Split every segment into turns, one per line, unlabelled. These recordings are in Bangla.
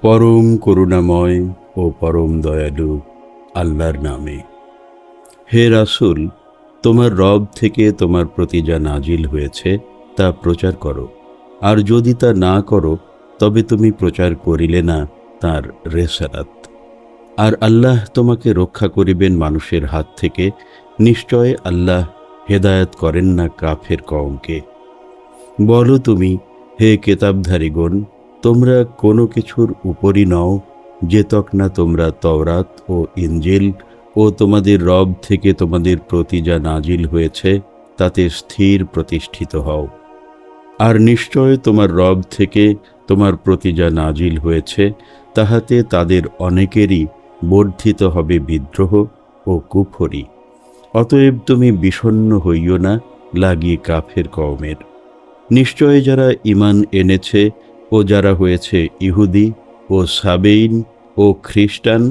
পরম করুণাময় ও পরম দয়ালু আল্লাহর নামে। হে রাসূল, তোমার রব থেকে তোমার প্রতি যা নাজিল হয়েছে তা প্রচার করো, আর যদি তা না করো তবে তুমি প্রচার করিলে না তাঁর রেসালাত। আর আল্লাহ তোমাকে রক্ষা করিবেন মানুষের হাত থেকে। নিশ্চয় আল্লাহ হেদায়েত করেন না কাফের কওমকে। বলো তুমি, হে কেতাবধারীগণ, তোমরা কোনো কিছুর উপরই নও যেতক না তোমরা তওরাত ও ইনজিল ও তোমাদের রব থেকে তোমাদের প্রতি যা নাজিল হয়েছে তাতে স্থির প্রতিষ্ঠিত হও। আর নিশ্চয় তোমার রব থেকে তোমার প্রতি যা নাজিল হয়েছে তাহাতে তাদের অনেকেরই বর্ধিত হবে বিদ্রোহ ও কুফরি। অতএব তুমি বিষণ্ণ হইও না লাগিয়ে কাফের কওমের। নিশ্চয় যারা ঈমান এনেছে ও যারা হয়েছে ইহুদি ও সাবেইন ও খ্রিস্টান,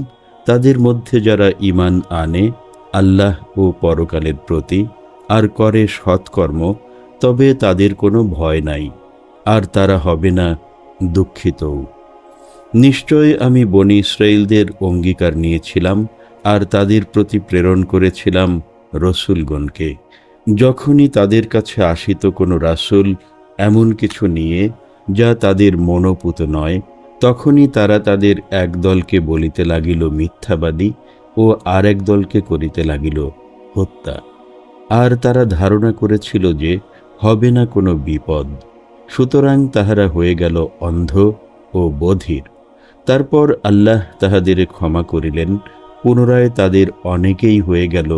তাদের মধ্যে যারা ঈমান আনে আল্লাহ ও পরকালের প্রতি আর করে সৎকর্ম, তবে তাদের কোনো ভয় নাই, আর তারা হবে না দুঃখিতও। নিশ্চয় আমি বনী ইসরাঈলদের অঙ্গীকার নিয়েছিলাম আর তাদের প্রতি প্রেরণ করেছিলাম রসূলগণকে। যখনই তাদের কাছে আসিত কোনো রাসূল এমন কিছু নিয়ে যা তাদের মনোপুত নয়, তখনই তারা তাদের এক দলকে বলিতে লাগিল মিথ্যাবাদী ও আর এক দলকে করিতে লাগিল হত্যা। আর তারা ধারণা করেছিল যে হবে না কোনো বিপদ, সুতরাং তাহারা হয়ে গেল অন্ধ ও বধির। তারপর আল্লাহ তাহাদের ক্ষমা করিলেন, পুনরায় তাদের অনেকেই হয়ে গেল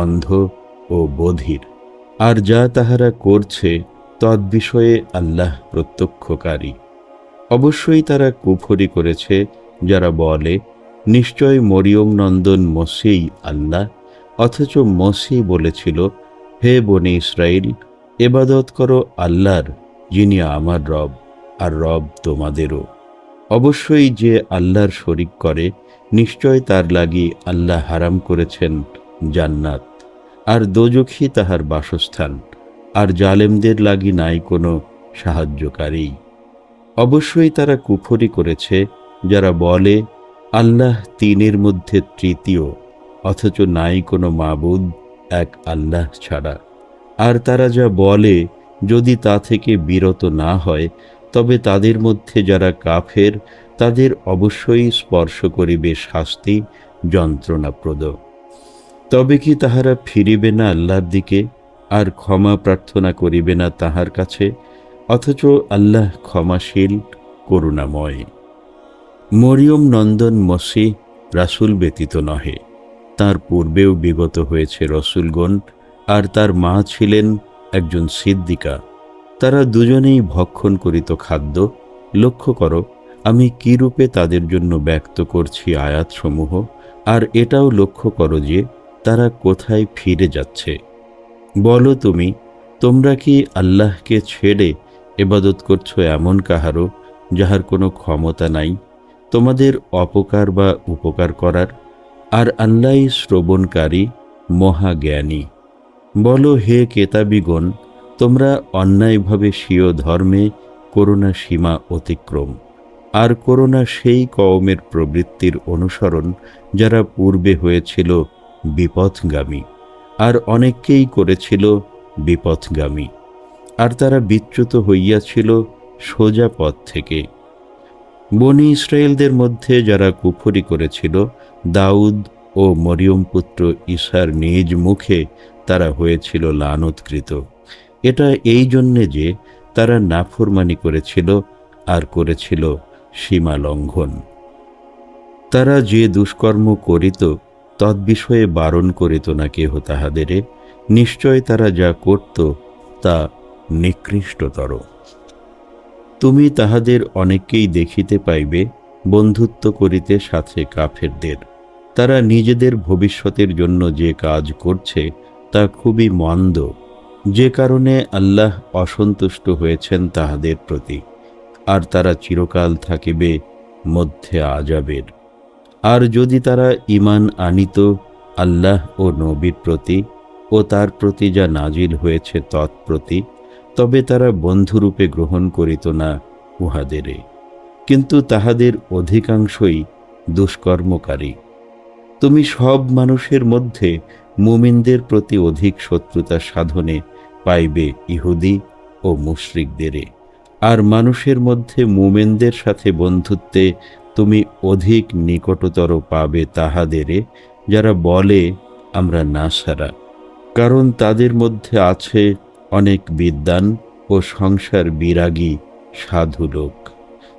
অন্ধ ও বধির। আর যা তাহারা করছে তদ্বিষয়ে আল্লাহ প্রত্যক্ষকারী। অবশ্যই তারা কুফরি করেছে যারা বলে, নিশ্চয় মরিয়ম নন্দন মসীহ আল্লাহ, অথচ মসীহ বলেছিল, হে বনী ইসরাইল, ইবাদত করো আল্লাহর, যিনি আমার রব আর রব তোমাদেরও। অবশ্যই যে আল্লাহর শরিক করে, নিশ্চয় তার লাগি আল্লাহ হারাম করেছেন জান্নাত, আর দোজখই তাহার বাসস্থান, আর জালেমদের লাগি নাই কোনো সাহায্যকারী। অবশ্যই তারা কুফরি করেছে যারা বলে, আল্লাহ তিনের মধ্যে তৃতীয়, অথচ নাই কোনো মাবুদ এক আল্লাহ ছাড়া। আর তারা যা বলে, যদি তা থেকে বিরত না হয় তবে তাদের মধ্যে যারা কাফের তাদের অবশ্যই স্পর্শ করিবে শাস্তি যন্ত্রণাপ্রদ। তবে কি তাহারা ফিরিবে না আল্লাহর দিকে আর ক্ষমা প্রার্থনা করিবে না তাহার কাছে? অথচ আল্লাহ ক্ষমাশীল, করুণাময়। মরিয়ম নন্দন মসীহ রাসূল ব্যতীত নহে, তার পূর্বেও বিগত হয়েছে রসূলগণ, আর তার মা ছিলেন একজন সিদ্দিকা। তারা দুজনেই ভক্ষণ করিত খাদ্য। লক্ষ্য করো আমি কি রূপে তাদের জন্য ব্যক্ত করছি আয়াতসমূহ, আর এটাও লক্ষ্য করো যে তারা কোথায় ফিরে যাচ্ছে। বলো তুমি, তোমরা কি আল্লাহকে ছেড়ে ইবাদত করছো এমন কাহারও যাহার কোনো ক্ষমতা নাই তোমাদের অপকার বা উপকার করার? আর আল্লাহই শ্রবণকারী, মহাজ্ঞানী। বলো হে কেতাবীগণ, তোমরা অন্যায়ভাবে স্বীয় ধর্মে করো না সীমা অতিক্রম, আর করো না সেই কওমের প্রবৃত্তির অনুসরণ যারা পূর্বে হয়েছিল বিপথগামী, আর অনেককেই করেছিল বিপথগামী, আর তারা বিচ্যুত হইয়াছিল সোজা পথ থেকে। বনী ইসরায়েলদের মধ্যে যারা কুফরি করেছিল, দাউদ ও মরিয়ম পুত্র ঈসার নিজ মুখে তারা হয়েছিল লানতকৃত। এটা এই জন্যে যে তারা নাফরমানি করেছিল আর করেছিল সীমা লঙ্ঘন। তারা যে দুষ্কর্ম করিত তদ্বিষয়ে বারণ করিত না কেহ তাহাদেরে। নিশ্চয় তারা যা করত তা নিকৃষ্টতর। তুমি তাহাদের অনেককেই দেখিতে পাইবে বন্ধুত্ব করিতে সাথে কাফেরদের। তারা নিজেদের ভবিষ্যতের জন্য যে কাজ করছে তা খুবই মন্দ, যে কারণে আল্লাহ অসন্তুষ্ট হয়েছেন তাহাদের প্রতি, আর তারা চিরকাল থাকিবে মধ্যে আযাবের। আর যদি তারা ঈমান আনিত আল্লাহ ও নবীর প্রতি ও তার প্রতি যা নাজিল হয়েছে তৎপ্রতি, তবে তারা বন্ধুরূপে গ্রহণ করিত না উহাদেরে। কিন্তু তাহাদের অধিকাংশই দুষ্কর্মকারী। তুমি সব মানুষের মধ্যে মুমিনদের প্রতি অধিক শত্রুতা সাধনে পাইবে ইহুদি ও মুশরিকদেরে, আর মানুষের মধ্যে মুমিনদের সাথে বন্ধুত্বে তুমি অধিক নিকটতর পাবে তাহাদেরে যারা বলে আমরা নাসারা, কারণ তাদের মধ্যে আছে অনেক বিদ্বান ও সংসার বিরাগী সাধু লোক,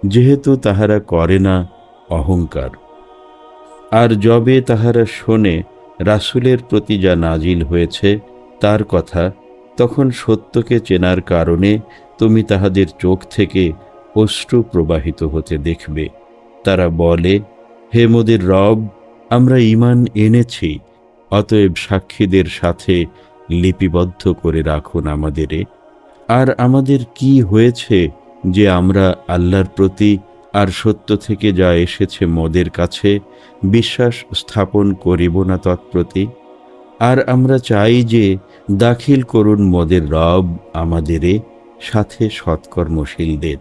যেহেতু তাহারা করে না অহংকার। আর যবে তাহারা শোনে রাসূলের প্রতি যা নাজিল হয়েছে তার কথা, তখন সত্যকে চেনার কারণে তুমি তাহাদের চোখ থেকে অশ্রু প্রবাহিত হতে দেখবে। তারা বলে, হে মোদের রব, আমরা ঈমান এনেছি, অতএব সাক্ষীদের সাথে লিপিবদ্ধ করে রাখুন আমাদেরে। আর আমাদের কি হয়েছে যে আমরা আল্লাহর প্রতি আর সত্য থেকে যা এসেছে মোদের কাছে বিশ্বাস স্থাপন করিব না তৎপ্রতি? আর আমরা চাই যে দাখিল করুন মোদের রব আমাদেরে সাথে সৎকর্মশীলদের।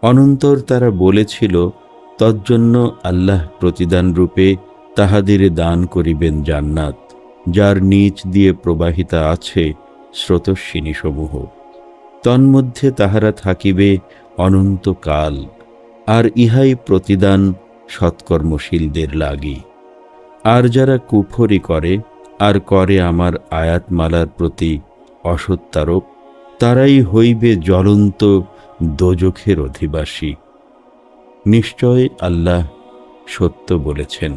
অনন্তর তারা বলেছিল, তজ্জন্য আল্লাহ প্রতিদান রূপে তাহাদেরে দান করিবেন জান্নাত, যার নিচ দিয়ে প্রবাহিতা আছে স্রোতস্বিনী সমূহ। তন্মধ্যে তাহারা থাকিবে অনন্তকাল, আর ইহাই প্রতিদান সৎকর্মশীলদের লাগি। আর যারা কুফরি করে আর করে আমার আয়াতমালার প্রতি অসত্যারোপ, তারাই হইবে জ্বলন্ত দোজখের অধিবাসী। নিশ্চয় আল্লাহ সত্য বলেছেন।